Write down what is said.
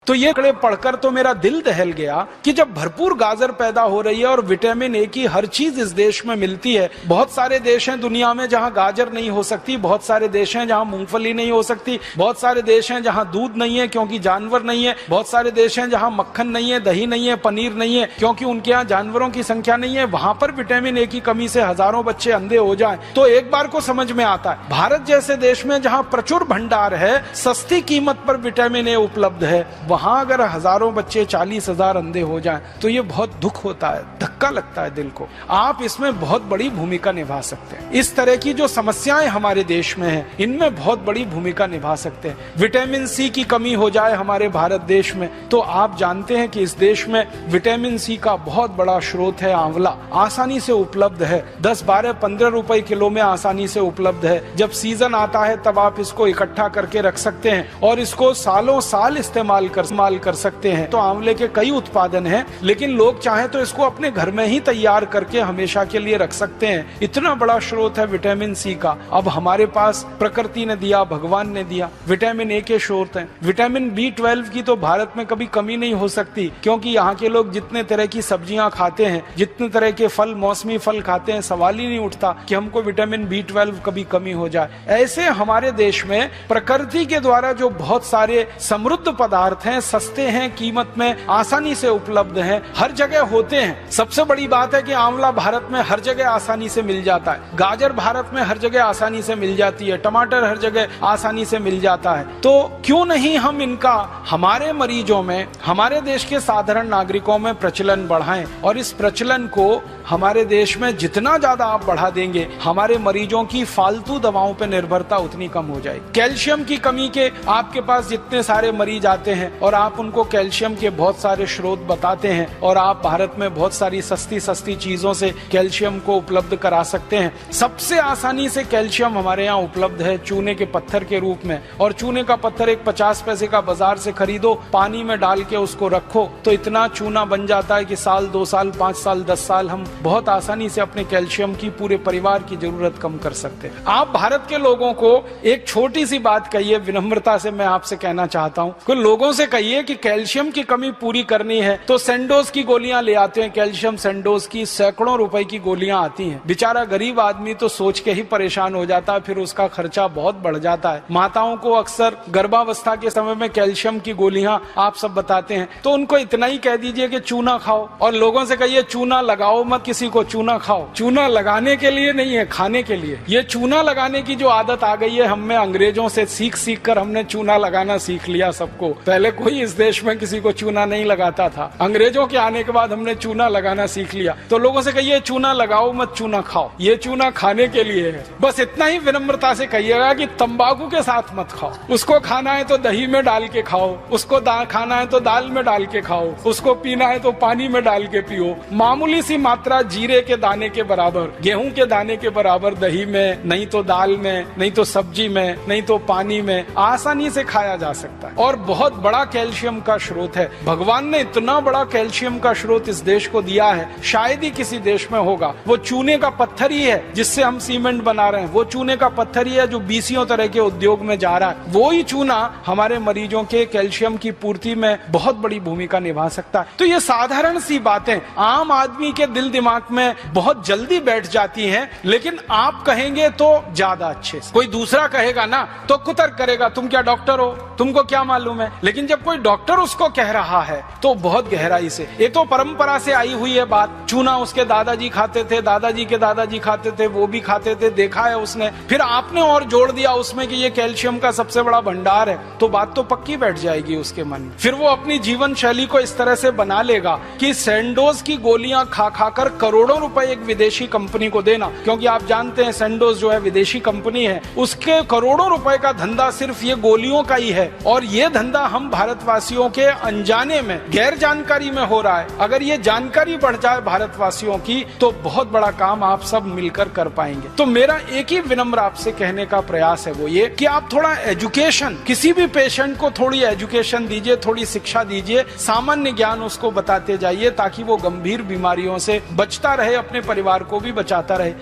तो ये कड़े पढ़कर तो मेरा दिल दहल गया कि जब भरपूर गाजर पैदा हो रही है और विटामिन ए की हर चीज इस देश में मिलती है, बहुत सारे देश हैं दुनिया में जहां गाजर नहीं हो सकती, बहुत सारे देश हैं जहां मूंगफली नहीं हो सकती, बहुत सारे देश हैं जहां दूध नहीं है क्योंकि जानवर नहीं है, बहुत सारे देश हैं जहां मक्खन नहीं है, दही नहीं है, पनीर नहीं है क्योंकि उनके यहाँ जानवरों की संख्या नहीं है, वहां पर विटामिन ए की कमी से हजारों बच्चे अंधे हो जाएं, तो एक बार को समझ में आता है भारत जैसे देश में जहां प्रचुर भंडार है, सस्ती कीमत पर विटामिन ए उपलब्ध है, वहां अगर हजारों बच्चे 40,000 अंधे हो जाएं तो ये बहुत दुख होता है, धक्का लगता है दिल को। आप इसमें बहुत बड़ी भूमिका निभा सकते हैं। इस तरह की जो समस्याएं हमारे देश में हैं, इनमें बहुत बड़ी भूमिका निभा सकते हैं। विटामिन सी की कमी हो जाए हमारे भारत देश में, तो आप जानते हैं कि इस देश में विटामिन सी का बहुत बड़ा स्रोत है आंवला, आसानी से उपलब्ध है, 10, 12, 15 रुपए किलो में आसानी से उपलब्ध है। जब सीजन आता है तब आप इसको इकट्ठा करके रख सकते हैं और इसको सालों साल इस्तेमाल कर सकते हैं। तो आंवले के कई उत्पादन हैं, लेकिन लोग चाहें तो इसको अपने घर में ही तैयार करके हमेशा के लिए रख सकते हैं। इतना बड़ा स्रोत है विटामिन सी का। अब हमारे पास प्रकृति ने दिया, भगवान ने दिया, विटामिन ए के स्रोत हैं। विटामिन B12 की तो भारत में कभी कमी नहीं हो सकती, क्योंकि यहाँ के लोग जितने तरह की सब्जियां खाते हैं, जितने तरह के फल, मौसमी फल खाते हैं, सवाल ही नहीं उठता कि हमको विटामिन B12 कभी कमी हो जाए। ऐसे हमारे देश में प्रकृति के द्वारा जो बहुत सारे समृद्ध पदार्थ हैं, सस्ते हैं, कीमत में आसानी से उपलब्ध हैं, हर जगह होते हैं। सबसे बड़ी बात है कि आंवला भारत में हर जगह आसानी से मिल जाता है, गाजर भारत में हर जगह आसानी से मिल जाती है, टमाटर हर जगह आसानी से मिल जाता है। तो क्यों नहीं हम इनका हमारे मरीजों में, हमारे देश के साधारण नागरिकों में प्रचलन बढ़ाएं, और इस प्रचलन को हमारे देश में जितना ज्यादा आप बढ़ा देंगे, हमारे मरीजों की फालतू दवाओं पर निर्भरता उतनी कम हो जाएगी। कैल्शियम की कमी के आपके पास जितने सारे मरीज आते हैं और आप उनको कैल्शियम के बहुत सारे स्रोत बताते हैं, और आप भारत में बहुत सारी सस्ती सस्ती चीजों से कैल्शियम को उपलब्ध करा सकते हैं। सबसे आसानी से कैल्शियम हमारे यहाँ उपलब्ध है चूने के पत्थर के रूप में, और चूने का पत्थर एक 50 पैसे का बाजार से खरीदो, पानी में डाल के उसको रखो तो इतना चूना बन जाता है कि साल, 2 साल, 5 साल, 10 साल हम बहुत आसानी से अपने कैल्शियम की पूरे परिवार की जरूरत कम कर सकते हैं। आप भारत के लोगों को एक छोटी सी बात कहिए, विनम्रता से मैं आपसे कहना चाहता हूँ कि लोगों से कहिए कि कैल्शियम की कमी पूरी करनी है तो सेंडोज की गोलियां ले आते हैं। कैल्शियम सेंडोज की सैकड़ों रुपए की गोलियां आती हैं। बेचारा गरीब आदमी तो सोच के ही परेशान हो जाता है, फिर उसका खर्चा बहुत बढ़ जाता है। माताओं को अक्सर गर्भावस्था के समय में कैल्शियम की गोलियां आप सब बताते हैं, तो उनको इतना ही कह दीजिए कि चूना खाओ, और लोगों से कहिए चूना लगाओ मत, किसी को चूना खाओ। चूना लगाने के लिए नहीं है, खाने के लिए। ये चूना लगाने की जो आदत आ गई है हमें, अंग्रेजों से सीख सीख कर हमने चूना लगाना सीख लिया सबको। पहले कोई इस देश में किसी को चूना नहीं लगाता था, अंग्रेजों के आने के बाद हमने चूना लगाना सीख लिया। तो लोगों से कहिए चूना लगाओ मत, चूना खाओ। ये चूना खाने के लिए है। बस इतना ही विनम्रता से कहिएगा कि तंबाकू के साथ मत खाओ। उसको खाना है तो दही में डाल के खाओ, उसको खाना है तो दाल में डाल के खाओ, उसको पीना है तो पानी में डाल के पियो। मामूली सी मात्रा जीरे के दाने के बराबर, गेहूं के दाने के बराबर दही में, नहीं तो दाल में, नहीं तो सब्जी में, नहीं तो पानी में आसानी से खाया जा सकता है, और बहुत बड़ा कैल्शियम का स्रोत है। भगवान ने इतना बड़ा कैल्शियम का स्रोत इस देश को दिया है, शायद ही किसी देश में होगा। वो चूने का पत्थर ही है जिससे हम सीमेंट बना रहे हैं, वो चूने का पत्थर ही है जो 20 तरह के उद्योग में जा रहा है। वो ही चूना हमारे मरीजों के कैल्शियम की पूर्ति में बहुत बड़ी भूमिका निभा सकता है। तो ये साधारण सी बातें आम आदमी के दिल दिमाग में बहुत जल्दी बैठ जाती हैं, लेकिन आप कहेंगे तो ज्यादा अच्छे से। कोई दूसरा कहेगा ना तो कुतर्क करेगा, तुम क्या डॉक्टर हो, तुमको क्या मालूम है। लेकिन जब कोई डॉक्टर उसको कह रहा है तो बहुत गहराई से, ये तो परंपरा से आई हुई है बात। चूना उसके दादाजी खाते थे, दादाजी के दादाजी खाते थे, वो भी खाते थे, देखा है उसने। फिर आपने और जोड़ दिया उसमें कि ये कैल्शियम का सबसे बड़ा भंडार है, तो बात तो पक्की बैठ जाएगी उसके मन में। फिर वो अपनी जीवन शैली को इस तरह से बना लेगा कि सेंडोज की गोलियां खा खाकर करोड़ों रुपए एक विदेशी कंपनी को देना, क्योंकि आप जानते हैं सेंडोज जो है विदेशी कंपनी है, उसके करोड़ों रुपए का धंधा सिर्फ ये गोलियों का ही है। और ये धंधा हम भारतवासियों के अनजाने में, गैर जानकारी में हो रहा है। अगर ये जानकारी बढ़ जाए भारतवासियों की तो बहुत बड़ा काम आप सब मिलकर कर पाएंगे। तो मेरा एक ही विनम्र आपसे कहने का प्रयास है वो ये कि आप थोड़ा एजुकेशन, किसी भी पेशेंट को थोड़ी एजुकेशन दीजिए, थोड़ी शिक्षा दीजिए, सामान्य ज्ञान उसको बताते जाइए ताकि वो गंभीर बीमारियों से बचता रहे, अपने परिवार को भी बचाता रहे।